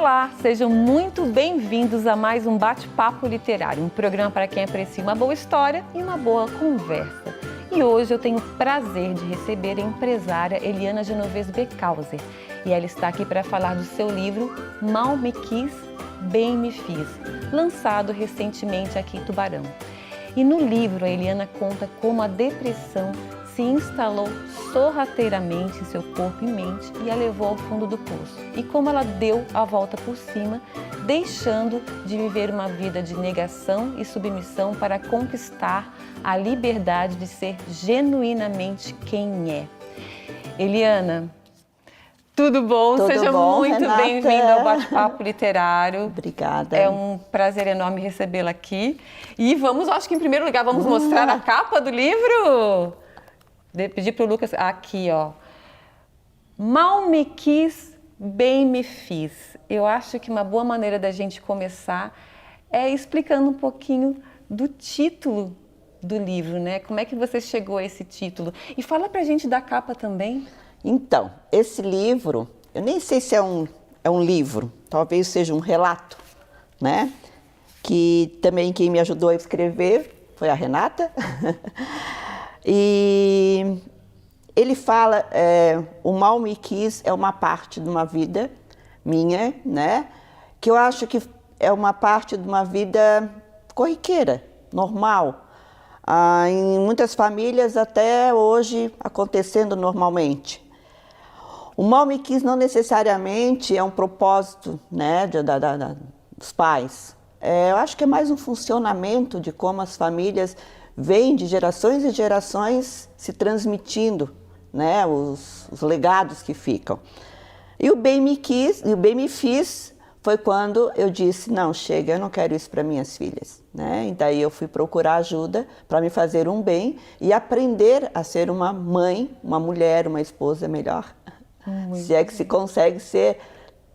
Olá, sejam muito bem-vindos a mais um Bate-Papo Literário, um programa para quem aprecia uma boa história e uma boa conversa. E hoje eu tenho o prazer de receber a empresária Eliana Genovese Becauser. E ela está aqui para falar do seu livro Mal Me Quis, Bem Me Fiz, lançado recentemente aqui em Tubarão. E no livro a Eliana conta como a depressão se instalou sorrateiramente em seu corpo e mente e a levou ao fundo do poço. E como ela deu a volta por cima, deixando de viver uma vida de negação e submissão para conquistar a liberdade de ser genuinamente quem é. Eliana, tudo bom? Seja muito bem-vinda ao Bate-Papo Literário. Obrigada. É um prazer enorme recebê-la aqui. E vamos, acho que em primeiro lugar, vamos mostrar a capa do livro? Pedir para o Lucas, aqui ó, Mal Me Quis, Bem Me Fiz. Eu acho que uma boa maneira da gente começar é explicando um pouquinho do título do livro, né? Como é que você chegou a esse título? E fala pra gente da capa também. Então, esse livro, eu nem sei se é um livro, talvez seja um relato, né? Que também quem me ajudou a escrever foi a Renata. E ele fala, o Mal Me Quis é uma parte de uma vida minha, né? Que eu acho que é uma parte de uma vida corriqueira, normal. Em muitas famílias até hoje acontecendo normalmente. O Mal Me Quis não necessariamente é um propósito, né, dos pais. Eu acho que é mais um funcionamento de como as famílias vêm de gerações e gerações se transmitindo, né, os legados que ficam. E o Bem Me Quis, e o Bem Me Fiz foi quando eu disse, não, chega, eu não quero isso para minhas filhas, né? E daí eu fui procurar ajuda para me fazer um bem e aprender a ser uma mãe, uma mulher, uma esposa melhor. Se é que se consegue ser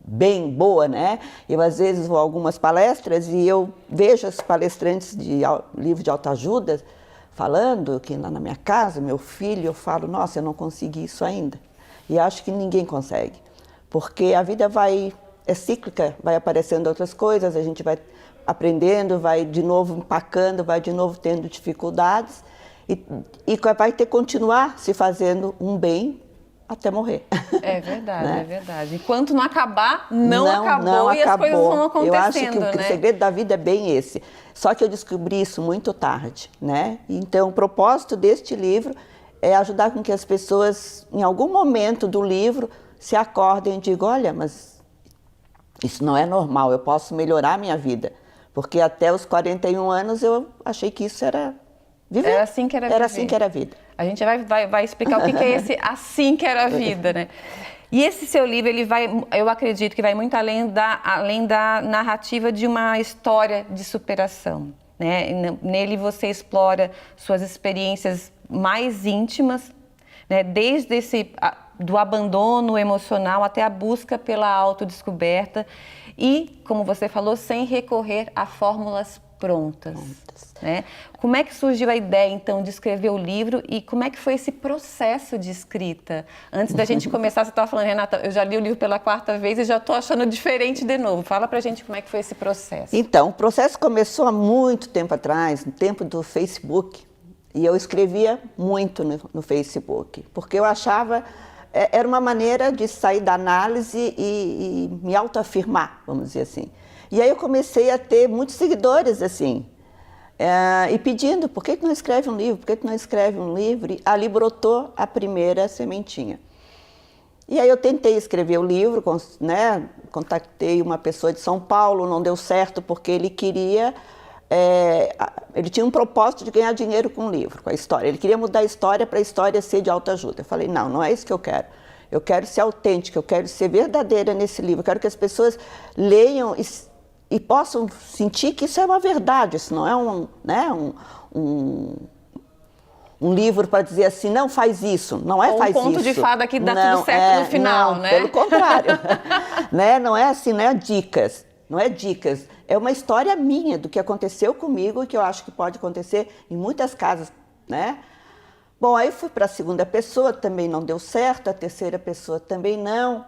bem boa, né? Eu às vezes vou a algumas palestras e eu vejo as palestrantes de livro de autoajuda falando que lá na minha casa, meu filho, eu falo, nossa, eu não consegui isso ainda. E acho que ninguém consegue, porque a vida é cíclica, vai aparecendo outras coisas, a gente vai aprendendo, vai de novo empacando, vai de novo tendo dificuldades e vai ter que continuar se fazendo um bem até morrer. É verdade, né? É verdade. Enquanto não acabar, não acabou e as coisas vão acontecendo, eu acho que né? O segredo da vida é bem esse. Só que eu descobri isso muito tarde, né? Então, o propósito deste livro é ajudar com que as pessoas, em algum momento do livro, se acordem e digam, olha, mas isso não é normal, eu posso melhorar a minha vida. Porque até os 41 anos eu achei que isso era viver. Era assim que era viver. Era assim que era a vida. A gente vai explicar o que é esse assim que era a vida, né? E esse seu livro, eu acredito que vai muito além da narrativa de uma história de superação, né? Nele você explora suas experiências mais íntimas, né? Desde do abandono emocional até a busca pela autodescoberta e, como você falou, sem recorrer a fórmulas prontas. Né? Como é que surgiu a ideia, então, de escrever o livro e como é que foi esse processo de escrita? Antes da gente começar, você estava falando, Renata, eu já li o livro pela 4ª vez e já estou achando diferente de novo. Fala pra gente como é que foi esse processo. Então, o processo começou há muito tempo atrás, no tempo do Facebook, e eu escrevia muito no Facebook, porque eu achava, era uma maneira de sair da análise e me autoafirmar, vamos dizer assim. E aí eu comecei a ter muitos seguidores, assim, e pedindo, por que não escreve um livro? Por que não escreve um livro? E ali brotou a primeira sementinha. E aí eu tentei escrever o livro, né? Contactei uma pessoa de São Paulo, não deu certo porque ele queria... ele tinha um propósito de ganhar dinheiro com o livro, com a história. Ele queria mudar a história para a história ser de autoajuda. Eu falei, não é isso que eu quero. Eu quero ser autêntica, eu quero ser verdadeira nesse livro. Eu quero que as pessoas leiam e possam sentir que isso é uma verdade, isso não é um livro para dizer assim, não faz isso, não é faz isso. Um conto de fada que dá tudo certo no final, não, né? Pelo contrário, né? Não é assim, não é dicas, é uma história minha do que aconteceu comigo e que eu acho que pode acontecer em muitas casas, né? Bom, aí fui para a segunda pessoa, também não deu certo, a terceira pessoa também não.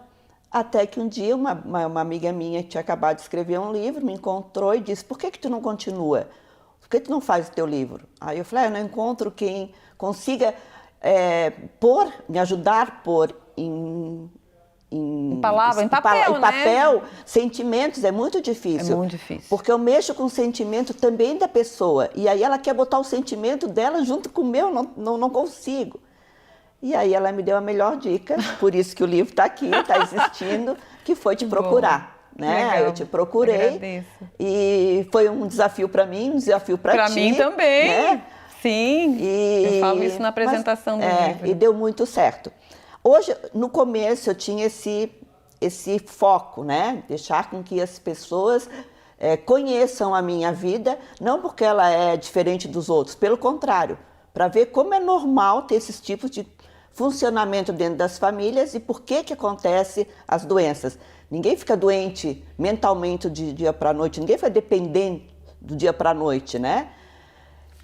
Até que um dia uma amiga minha que tinha acabado de escrever um livro me encontrou e disse: por que tu não continua? Por que tu não faz o teu livro? Aí eu falei: eu não encontro quem consiga me ajudar a pôr em palavra, em papel, em papel, sentimentos. É muito difícil. É muito difícil. Porque eu mexo com o sentimento também da pessoa. E aí ela quer botar o sentimento dela junto com o meu, não consigo. E aí ela me deu a melhor dica, por isso que o livro está aqui, está existindo, que foi te procurar. Né? Legal. Eu te procurei. Agradeço. E foi um desafio para mim, um desafio para ti. Para mim também. Né? Sim. Eu falo isso na apresentação do livro. E deu muito certo. Hoje, no começo, eu tinha esse foco, né? Deixar com que as pessoas conheçam a minha vida, não porque ela é diferente dos outros, pelo contrário, para ver como é normal ter esses tipos de funcionamento dentro das famílias e por que acontecem as doenças. Ninguém fica doente mentalmente de dia para a noite, ninguém fica dependente do dia para a noite, né?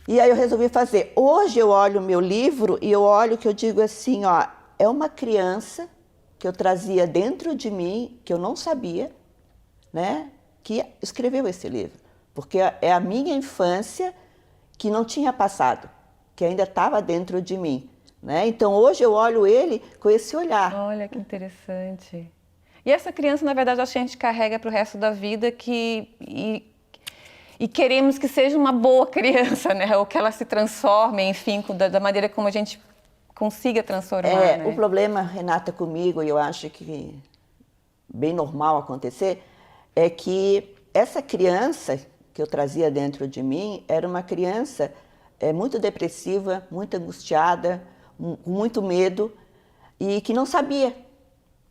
E aí eu resolvi fazer. Hoje eu olho o meu livro e eu olho que eu digo assim, ó, é uma criança que eu trazia dentro de mim, que eu não sabia, né, que escreveu esse livro. Porque é a minha infância que não tinha passado, que ainda estava dentro de mim. Né? Então hoje eu olho ele com esse olhar. Olha que interessante. E essa criança, na verdade, a gente carrega para o resto da vida e queremos que seja uma boa criança, né? Ou que ela se transforme, enfim, da maneira como a gente consiga transformar. Né? O problema, Renata, comigo, e eu acho que bem normal acontecer, é que essa criança que eu trazia dentro de mim era uma criança muito depressiva, muito angustiada, com muito medo e que não sabia,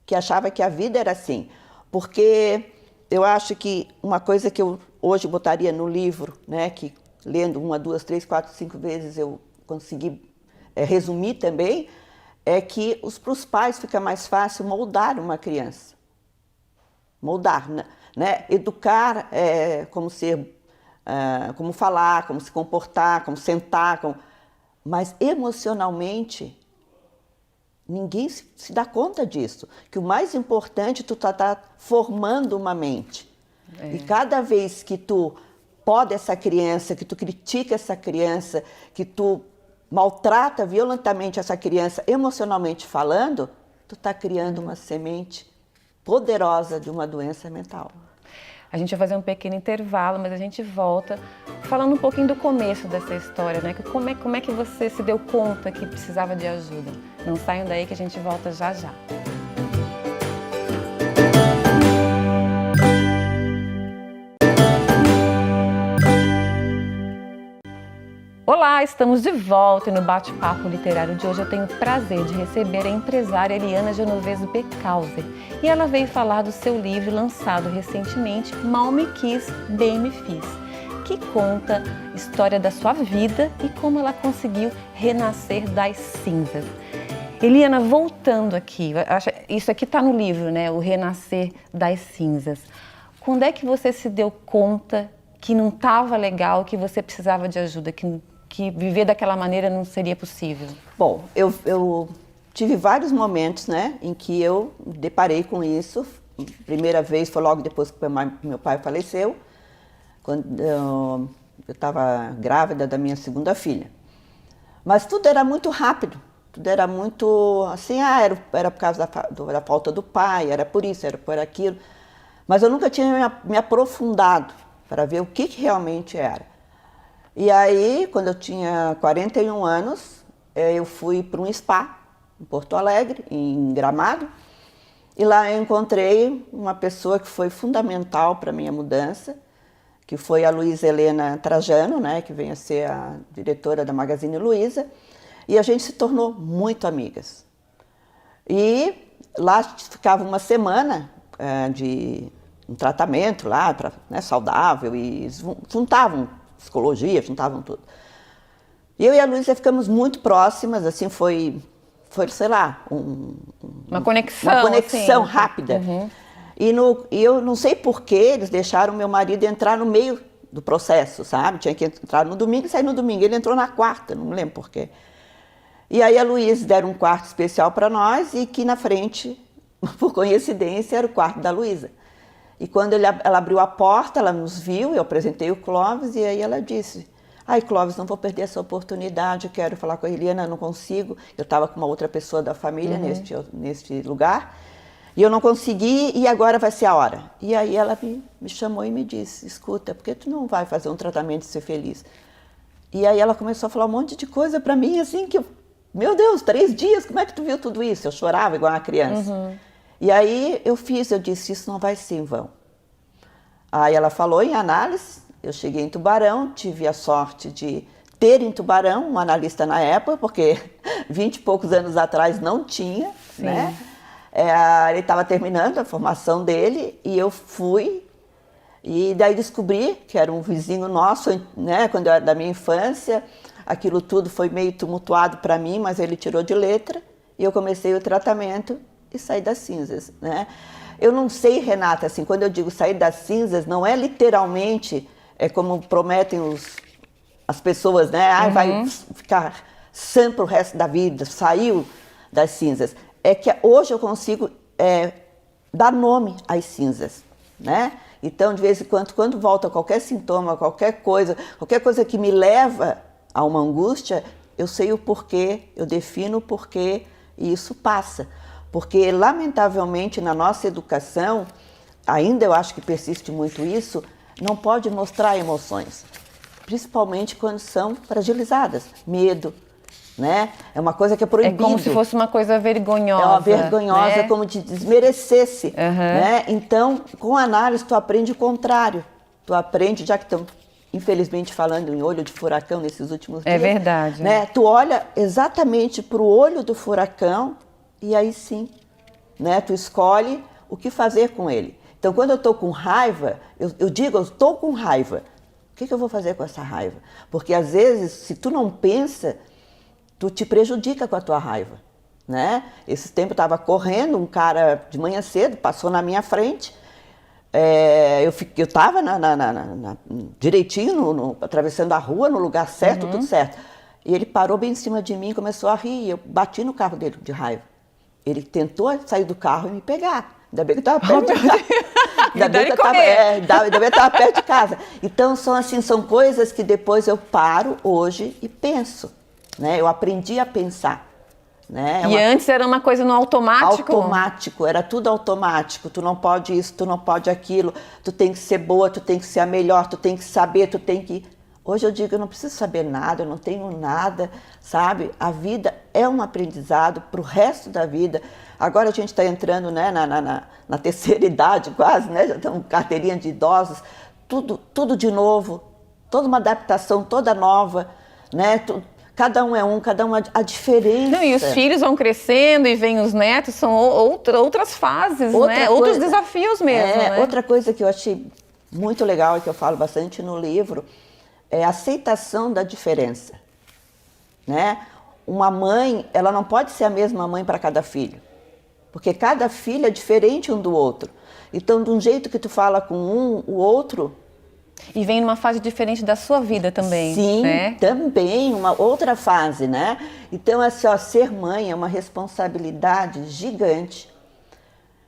que achava que a vida era assim. Porque eu acho que uma coisa que eu hoje botaria no livro, né, que lendo 1, 2, 3, 4, 5 vezes eu consegui resumir também, é que para os pais fica mais fácil moldar uma criança. Moldar, né? Educar como ser, como falar, como se comportar, como sentar, mas emocionalmente ninguém se dá conta disso. Que o mais importante, tu tá formando uma mente. E cada vez que tu poda essa criança, que tu critica essa criança, que tu maltrata violentamente essa criança, emocionalmente falando, tu tá criando uma semente poderosa de uma doença mental. A gente vai fazer um pequeno intervalo, mas a gente volta falando um pouquinho do começo dessa história, né? Como é que você se deu conta que precisava de ajuda? Não saiam daí que a gente volta já já. Olá, estamos de volta e no bate-papo literário de hoje eu tenho o prazer de receber a empresária Eliana Genovese Beckhauser. E ela veio falar do seu livro lançado recentemente, Mal Me Quis, Bem Me Fiz, que conta a história da sua vida e como ela conseguiu renascer das cinzas. Eliana, voltando aqui, isso aqui está no livro, né? O Renascer das Cinzas. Quando é que você se deu conta que não estava legal, que você precisava de ajuda, que viver daquela maneira não seria possível? Bom, eu tive vários momentos, né, em que eu me deparei com isso. Primeira vez foi logo depois que meu pai faleceu, quando eu estava grávida da minha segunda filha. Mas tudo era muito rápido, tudo era muito assim, era por causa da falta do pai, era por isso, era por aquilo. Mas eu nunca tinha me aprofundado para ver o que realmente era. E aí, quando eu tinha 41 anos, eu fui para um spa em Porto Alegre, em Gramado, e lá eu encontrei uma pessoa que foi fundamental para a minha mudança, que foi a Luísa Helena Trajano, né, que vem a ser a diretora da Magazine Luiza, e a gente se tornou muito amigas. E lá ficava uma semana de um tratamento lá, né, saudável, e juntavam psicologia, juntavam tudo. E eu e a Luísa ficamos muito próximas, assim, foi sei lá, uma conexão assim, rápida. Uhum. E eu não sei por que eles deixaram meu marido entrar no meio do processo, sabe? Tinha que entrar no domingo e sair no domingo. Ele entrou na quarta, não me lembro por quê. E aí a Luísa deram um quarto especial para nós e que na frente por coincidência, era o quarto da Luísa. E quando ela abriu a porta, ela nos viu, eu apresentei o Clóvis, e aí ela disse: ai, Clóvis, não vou perder essa oportunidade, eu quero falar com a Eliana, não consigo. Eu estava com uma outra pessoa da família neste lugar, e eu não consegui, e agora vai ser a hora. E aí ela me chamou e me disse: escuta, por que tu não vai fazer um tratamento de ser feliz? E aí ela começou a falar um monte de coisa para mim, assim, que, meu Deus, 3 dias, como é que tu viu tudo isso? Eu chorava igual uma criança. E aí eu disse: isso não vai ser em vão. Aí ela falou em análise, eu cheguei em Tubarão, tive a sorte de ter em Tubarão um analista na época, porque 20 e poucos anos atrás não tinha, né? Ele estava terminando a formação dele e eu fui, e daí descobri que era um vizinho nosso, né, quando eu era da minha infância. Aquilo tudo foi meio tumultuado para mim, mas ele tirou de letra e eu comecei o tratamento e saí das cinzas, né? Eu não sei, Renata, assim, quando eu digo sair das cinzas, não é literalmente como prometem as pessoas, né? Ah, vai ficar sã pro resto da vida, saiu das cinzas. É que hoje eu consigo dar nome às cinzas, né? Então, de vez em quando volta qualquer sintoma, qualquer coisa que me leva a uma angústia, eu sei o porquê, eu defino o porquê e isso passa. Porque, lamentavelmente, na nossa educação, ainda eu acho que persiste muito isso, não pode mostrar emoções, principalmente quando são fragilizadas, medo, né? É uma coisa que é proibido. É como se fosse uma coisa vergonhosa. É uma vergonhosa, né? como te desmerecesse, né? Então, com a análise, tu aprende o contrário. Tu aprende, já que estão, infelizmente, falando em olho de furacão nesses últimos dias. É verdade. Né? Tu olha exatamente para o olho do furacão e aí sim, né? Tu escolhe o que fazer com ele. Então, quando eu estou com raiva, eu digo, eu estou com raiva. O que eu vou fazer com essa raiva? Porque, às vezes, se tu não pensa, tu te prejudica com a tua raiva, né? Esse tempo eu estava correndo, um cara de manhã cedo passou na minha frente, eu estava direitinho, atravessando a rua, no lugar certo, tudo certo. E ele parou bem em cima de mim e começou a rir, e eu bati no carro dele de raiva. Ele tentou sair do carro e me pegar. Ainda bem que eu estava perto de casa. Ainda bem que eu estava perto de casa. Então, são coisas que depois eu paro hoje e penso. Né? Eu aprendi a pensar. Né? E antes era uma coisa no automático? Automático, era tudo automático. Tu não pode isso, tu não pode aquilo. Tu tem que ser boa, tu tem que ser a melhor, tu tem que saber, tu tem que... Hoje eu digo, eu não preciso saber nada, eu não tenho nada, sabe? A vida é um aprendizado para o resto da vida. Agora a gente está entrando, né, na terceira idade quase, né? Já estamos com carteirinha de idosos, tudo de novo, toda uma adaptação toda nova, né? Cada um é cada um a diferença. Não, e os filhos vão crescendo e vêm os netos, são outras fases, né? Outros desafios mesmo. Né? Outra coisa que eu achei muito legal e que eu falo bastante no livro é a aceitação da diferença, né? Uma mãe, ela não pode ser a mesma mãe para cada filho, porque cada filho é diferente um do outro. Então, de um jeito que tu fala com o outro... E vem numa fase diferente da sua vida também. Sim, né? Também, uma outra fase, né? Então, assim, ser mãe é uma responsabilidade gigante,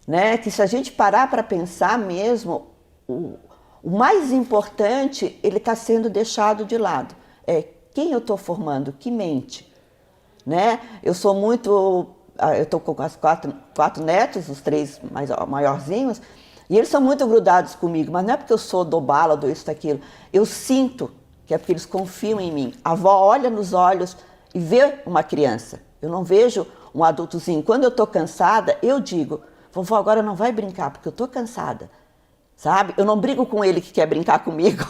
né? Que se a gente parar para pensar mesmo, o mais importante, ele está sendo deixado de lado. É quem eu estou formando, que mente, né? Eu estou com as quatro netos, os 3 maiorzinhos, e eles são muito grudados comigo, mas não é porque eu sou do bala, do isso, daquilo. Eu sinto que é porque eles confiam em mim. A avó olha nos olhos e vê uma criança. Eu não vejo um adultozinho. Quando eu estou cansada, eu digo, vovó, agora não vai brincar, porque eu estou cansada. Sabe? Eu não brigo com ele que quer brincar comigo.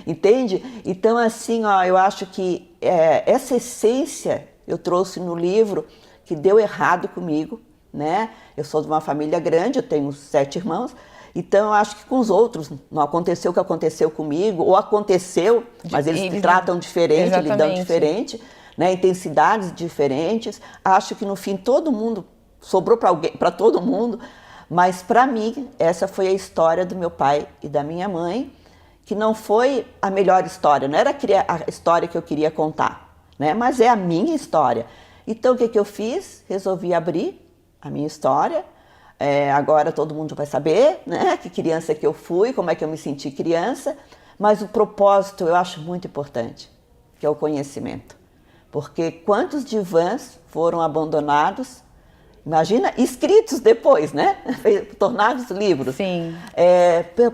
Entende? Então, assim, eu acho que essa essência eu trouxe no livro que deu errado comigo, né? Eu sou de uma família grande, eu tenho 7 irmãos, então eu acho que com os outros não aconteceu o que aconteceu comigo, ou aconteceu, mas eles tratam diferente, lidam diferente, né? Intensidades diferentes. Acho que no fim todo mundo, sobrou para todo mundo, mas para mim essa foi a história do meu pai e da minha mãe, que não foi a melhor história, não era a história que eu queria contar, né? Mas é a minha história. Então o que eu fiz? Resolvi abrir a minha história, Agora todo mundo vai saber, né, que criança que eu fui, como é que eu me senti criança, mas o propósito eu acho muito importante, que é o conhecimento. Porque quantos divãs foram abandonados, imagina, escritos depois, né, tornados livros. Sim.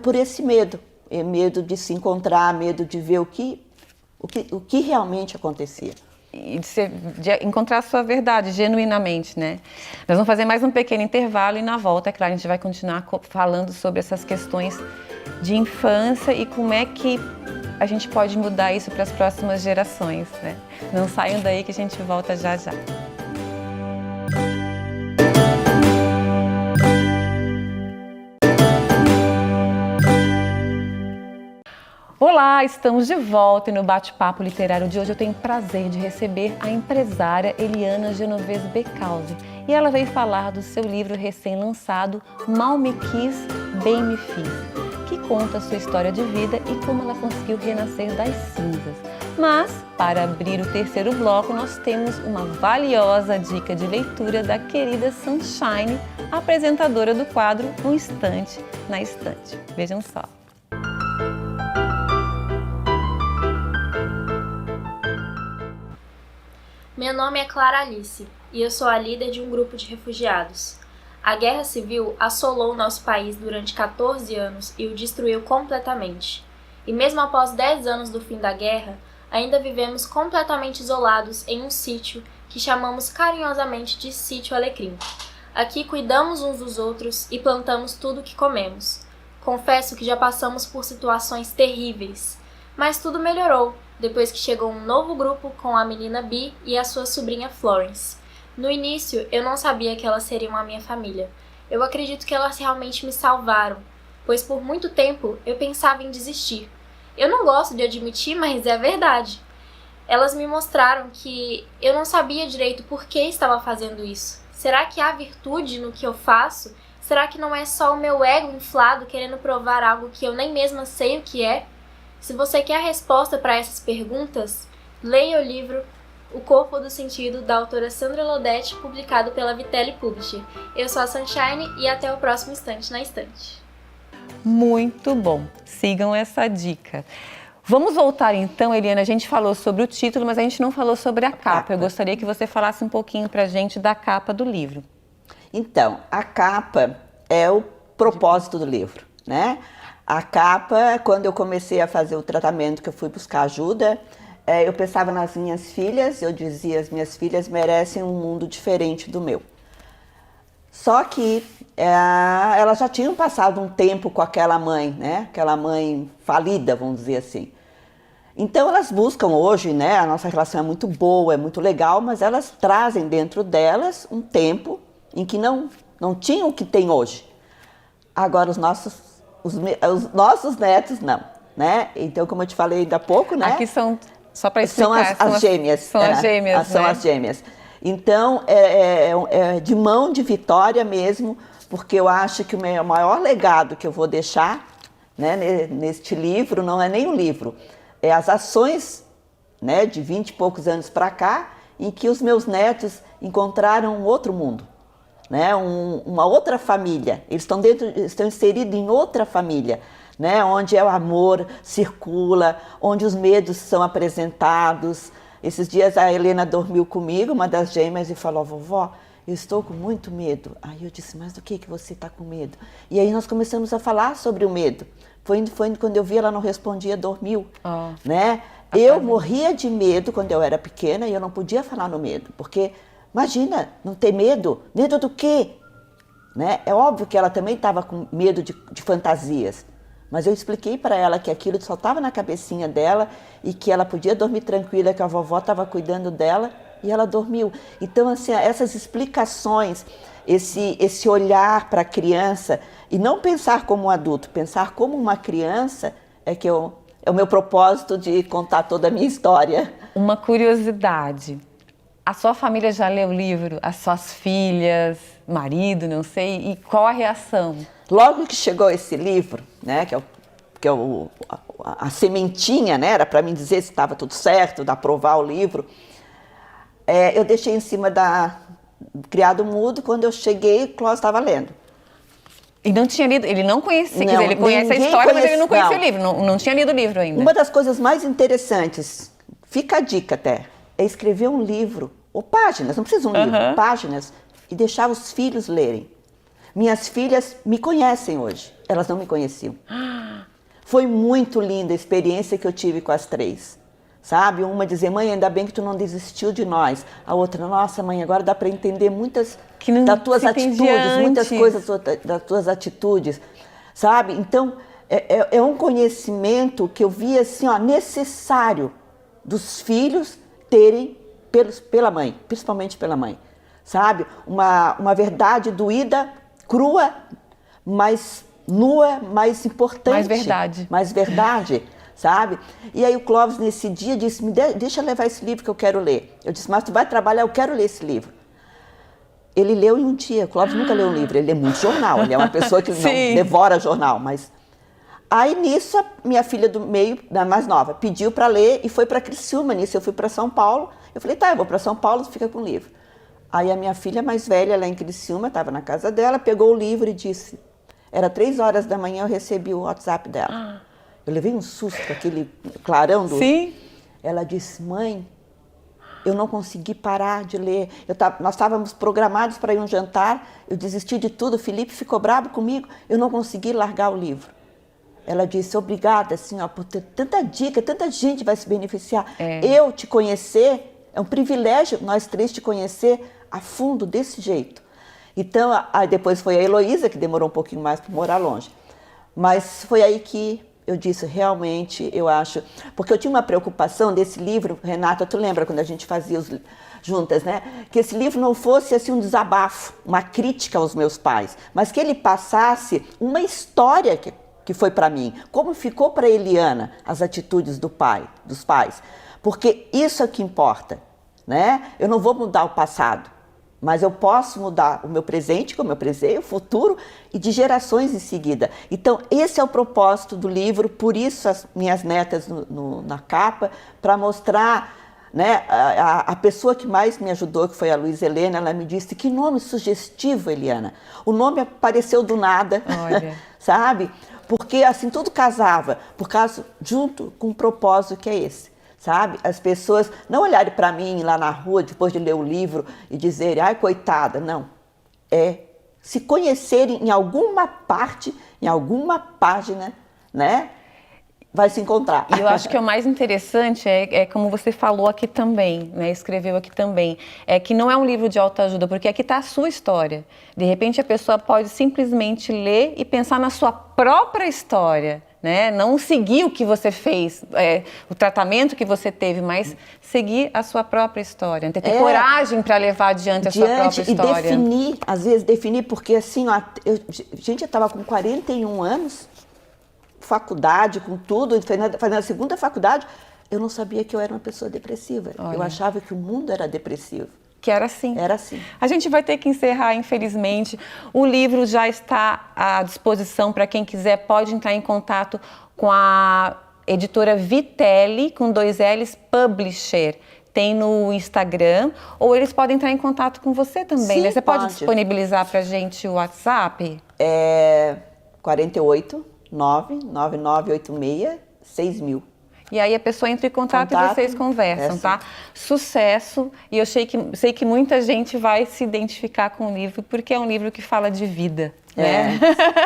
Por esse medo, medo de se encontrar, medo de ver o que realmente acontecia. E de encontrar a sua verdade, genuinamente, né? Nós vamos fazer mais um pequeno intervalo e na volta, é claro, a gente vai continuar falando sobre essas questões de infância e como é que a gente pode mudar isso para as próximas gerações, né? Não saiam daí que a gente volta já já. Olá, estamos de volta e no bate-papo literário de hoje eu tenho o prazer de receber a empresária Eliana Genovese Becalzi. E ela veio falar do seu livro recém-lançado, Mal Me Quis, Bem Me Fiz, que conta a sua história de vida e como ela conseguiu renascer das cinzas. Mas, para abrir o terceiro bloco, nós temos uma valiosa dica de leitura da querida Sunshine, apresentadora do quadro Um Instante na Estante. Vejam só. Meu nome é Clara Alice e eu sou a líder de um grupo de refugiados. A guerra civil assolou nosso país durante 14 anos e o destruiu completamente. E mesmo após 10 anos do fim da guerra, ainda vivemos completamente isolados em um sítio que chamamos carinhosamente de Sítio Alecrim. Aqui cuidamos uns dos outros e plantamos tudo o que comemos. Confesso que já passamos por situações terríveis, mas tudo melhorou depois que chegou um novo grupo com a menina Bi e a sua sobrinha Florence. No início, eu não sabia que elas seriam a minha família. Eu acredito que elas realmente me salvaram, pois por muito tempo eu pensava em desistir. Eu não gosto de admitir, mas é a verdade. Elas me mostraram que eu não sabia direito por que estava fazendo isso. Será que há virtude no que eu faço? Será que não é só o meu ego inflado querendo provar algo que eu nem mesma sei o que é? Se você quer a resposta para essas perguntas, leia o livro O Corpo do Sentido, da autora Sandra Lodete, publicado pela Vitelli Publisher. Eu sou a Sunshine e até o próximo Instante na Estante. Muito bom, sigam essa dica. Vamos voltar então, Eliana, a gente falou sobre o título, mas a gente não falou sobre a capa. Eu gostaria que você falasse um pouquinho pra gente da capa do livro. Então, a capa é o propósito do livro, né? A capa, quando eu comecei a fazer o tratamento, que eu fui buscar ajuda, eu pensava nas minhas filhas, eu dizia, as minhas filhas merecem um mundo diferente do meu. Só que elas já tinham passado um tempo com aquela mãe, né? Aquela mãe falida, vamos dizer assim. Então elas buscam hoje, né? A nossa relação é muito boa, é muito legal, mas elas trazem dentro delas um tempo em que não tinham o que tem hoje. Agora os nossos netos não, né? Então, como eu te falei ainda há pouco, né? Aqui são, só para explicar, são as gêmeas. São as gêmeas, são né? as gêmeas. Então, é de mão de vitória mesmo, porque eu acho que o maior legado que eu vou deixar, né, neste livro, não é nem um livro, é as ações, né, de 20 e poucos anos para cá, em que os meus netos encontraram um outro mundo, né, uma outra família. Eles estão inseridos em outra família, né, onde o amor circula, onde os medos são apresentados. Esses dias a Helena dormiu comigo, uma das gêmeas, e falou: vovó, eu estou com muito medo. Aí eu disse: mas do que você está com medo? E aí nós começamos a falar sobre o medo. Foi quando eu vi, ela não respondia, dormiu, né? Eu morria de medo quando eu era pequena e eu não podia falar no medo, porque imagina, não ter medo. Medo do quê? Né? É óbvio que ela também estava com medo de fantasias, mas eu expliquei para ela que aquilo só estava na cabecinha dela e que ela podia dormir tranquila, que a vovó estava cuidando dela, e ela dormiu. Então, assim, essas explicações, esse olhar para a criança, e não pensar como um adulto, pensar como uma criança, é o meu propósito de contar toda a minha história. Uma curiosidade, a sua família já leu o livro? As suas filhas, marido, não sei, e qual a reação? Logo que chegou esse livro, né, que é a sementinha, né, era para mim dizer se estava tudo certo, de aprovar o livro, eu deixei em cima do criado mudo. Quando eu cheguei, o Clóvis estava lendo. E não tinha lido, ele não conhecia, quer dizer, ele conhece a ninguém história, mas ele não conhece- conhecia o livro, não tinha lido o livro ainda. Uma das coisas mais interessantes, fica a dica até, é escrever um livro, ou páginas, não precisa um livro, páginas, e deixar os filhos lerem. Minhas filhas me conhecem hoje, elas não me conheciam. Foi muito linda a experiência que eu tive com as 3. Sabe? Uma dizer, mãe, ainda bem que tu não desistiu de nós. A outra, nossa, mãe, agora dá para entender muitas Que não das tuas se entendia atitudes, muitas antes. coisas das tuas atitudes. Sabe? Então, é um conhecimento que eu vi assim, ó, necessário dos filhos terem pela mãe, principalmente pela mãe. Sabe? Uma verdade doída, crua, mas nua, mais importante. Mais verdade. Mais verdade, sabe? E aí o Clóvis, nesse dia, disse, deixa eu levar esse livro que eu quero ler. Eu disse, mas tu vai trabalhar, eu quero ler esse livro. Ele leu em um dia. O Clóvis nunca leu um livro, ele lê muito jornal, ele é uma pessoa que não Sim. devora jornal, mas... Aí nisso, a minha filha do meio, a mais nova, pediu para ler e foi para Criciúma. Nisso eu fui para São Paulo. Eu falei, tá, eu vou para São Paulo, tu fica com o livro. Aí a minha filha mais velha, lá em Criciúma, estava na casa dela, pegou o livro e disse... Era 3 horas da manhã, eu recebi o WhatsApp dela. Eu levei um susto com aquele clarão do... Sim. Ela disse, mãe, eu não consegui parar de ler. Nós estávamos programados para ir a um jantar, eu desisti de tudo, o Felipe ficou bravo comigo, eu não consegui largar o livro. Ela disse, obrigada, assim, ó, por ter tanta dica, tanta gente vai se beneficiar. Eu te conhecer, é um privilégio nós 3 te conhecer a fundo desse jeito. Então, aí depois foi a Heloísa, que demorou um pouquinho mais para morar longe. Mas foi aí que eu disse, realmente, eu acho... Porque eu tinha uma preocupação desse livro, Renata, tu lembra quando a gente fazia juntas, né? Que esse livro não fosse assim um desabafo, uma crítica aos meus pais, mas que ele passasse uma história que foi para mim. Como ficou para Eliana as atitudes dos pais. Porque isso é o que importa, né? Eu não vou mudar o passado. Mas eu posso mudar o meu presente, como eu prezei, o futuro e de gerações em seguida. Então, esse é o propósito do livro, por isso as minhas netas na capa, para mostrar, né, a pessoa que mais me ajudou, que foi a Luísa Helena, ela me disse, que nome sugestivo, Eliana. O nome apareceu do nada, sabe? Porque assim, tudo casava, junto com um propósito que é esse. Sabe? As pessoas não olharem para mim lá na rua depois de ler o livro e dizerem, ai, coitada, não. É se conhecerem em alguma parte, em alguma página, né? Vai se encontrar. E eu acho que o mais interessante é como você falou aqui também, né? Escreveu aqui também, é que não é um livro de autoajuda, porque aqui está a sua história. De repente a pessoa pode simplesmente ler e pensar na sua própria história. Né? Não seguir o que você fez, o tratamento que você teve, mas seguir a sua própria história, ter coragem para levar adiante a sua própria história. E definir, às vezes definir, porque assim, ó, eu estava com 41 anos, faculdade, com tudo, fazendo a segunda faculdade, eu não sabia que eu era uma pessoa depressiva. Olha. Eu achava que o mundo era depressivo. Que era assim. Era assim. A gente vai ter que encerrar, infelizmente. O livro já está à disposição para quem quiser. Pode entrar em contato com a editora Vitelli, com 2 L's, Publisher. Tem no Instagram, ou eles podem entrar em contato com você também, Sim, né? Você pode disponibilizar para a gente o WhatsApp? 48 99986 6000. E aí a pessoa entra em contato e vocês conversam, tá? Sucesso! E eu sei que muita gente vai se identificar com o livro, porque é um livro que fala de vida, né?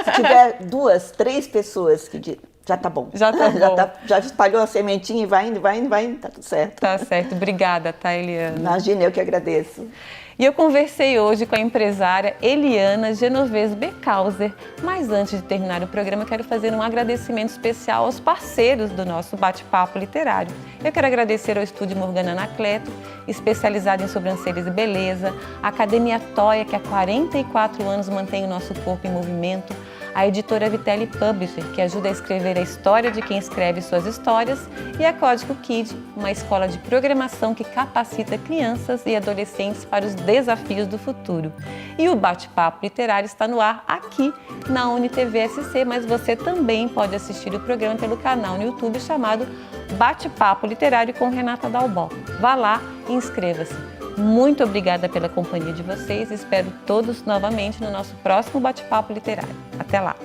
Se tiver 2, 3 pessoas que já tá bom. Já tá bom. Já espalhou a sementinha e vai indo, tá tudo certo. Tá certo. Obrigada, tá, Eliana? Imagina, eu que agradeço. E eu conversei hoje com a empresária Eliana Genovese Becauser. Mas antes de terminar o programa, eu quero fazer um agradecimento especial aos parceiros do nosso bate-papo literário. Eu quero agradecer ao Estúdio Morgana Anacleto, especializado em sobrancelhas e beleza, a Academia Toia, que há 44 anos mantém o nosso corpo em movimento, a editora Vitelli Publisher, que ajuda a escrever a história de quem escreve suas histórias, e a Código Kid, uma escola de programação que capacita crianças e adolescentes para os desafios do futuro. E o Bate-Papo Literário está no ar aqui na UniTV SC, mas você também pode assistir o programa pelo canal no YouTube chamado Bate-Papo Literário com Renata Dalbó. Vá lá e inscreva-se. Muito obrigada pela companhia de vocês. Espero todos novamente no nosso próximo bate-papo literário. Até lá!